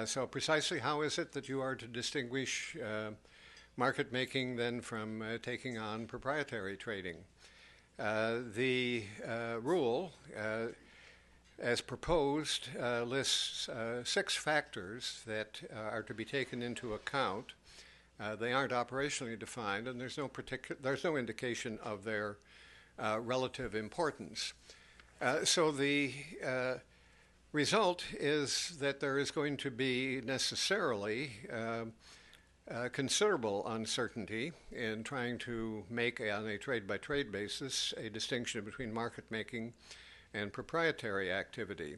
So precisely how is it that you are to distinguish market making then from taking on proprietary trading? The rule, as proposed, lists 6 factors that are to be taken into account. They aren't operationally defined, and there's no indication of their relative importance. So the result is that there is going to be necessarily considerable uncertainty in trying to make, on a trade-by-trade basis, a distinction between market making and proprietary activity.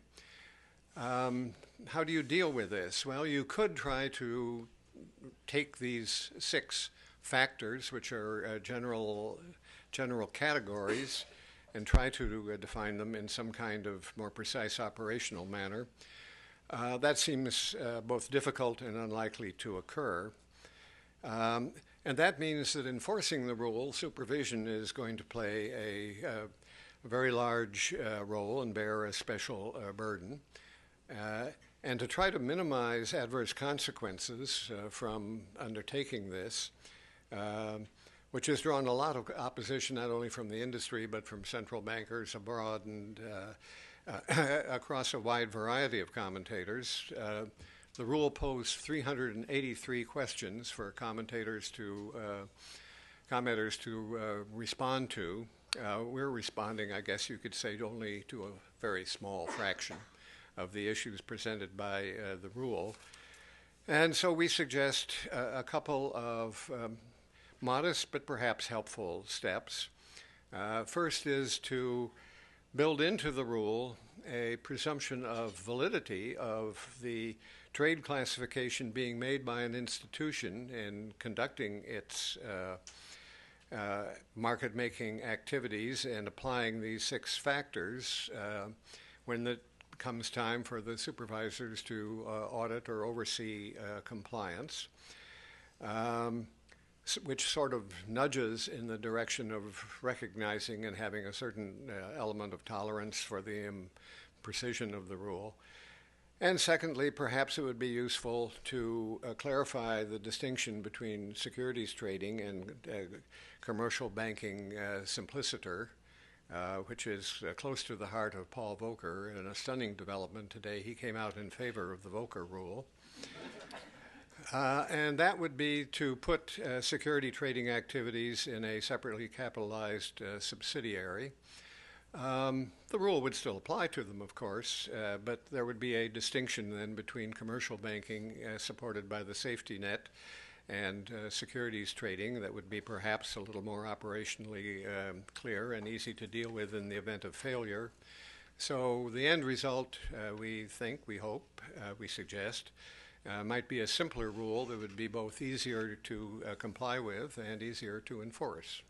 How do you deal with this? Well, you could try to take these 6 factors, which are general categories, and try to define them in some kind of more precise operational manner. That seems both difficult and unlikely to occur. And that means that enforcing the rule, supervision is going to play a very large role and bear a special burden. And to try to minimize adverse consequences from undertaking this, which has drawn a lot of opposition not only from the industry but from central bankers abroad and across a wide variety of commentators. The rule posed 383 questions for commenters to respond to. We're responding, I guess you could say, only to a very small fraction of the issues presented by the rule. And so we suggest a couple of modest but perhaps helpful steps. First is to build into the rule a presumption of validity of the trade classification being made by an institution in conducting its market-making activities and applying these 6 factors when it comes time for the supervisors to audit or oversee compliance, which sort of nudges in the direction of recognizing and having a certain element of tolerance for the precision of the rule. And secondly, perhaps it would be useful to clarify the distinction between securities trading and commercial banking simpliciter, which is close to the heart of Paul Volcker. In a stunning development today, he came out in favor of the Volcker rule. And that would be to put security trading activities in a separately capitalized subsidiary. The rule would still apply to them, of course, but there would be a distinction then between commercial banking supported by the safety net and securities trading that would be perhaps a little more operationally clear and easy to deal with in the event of failure. So the end result, we think, we hope, we suggest, might be a simpler rule that would be both easier to comply with and easier to enforce.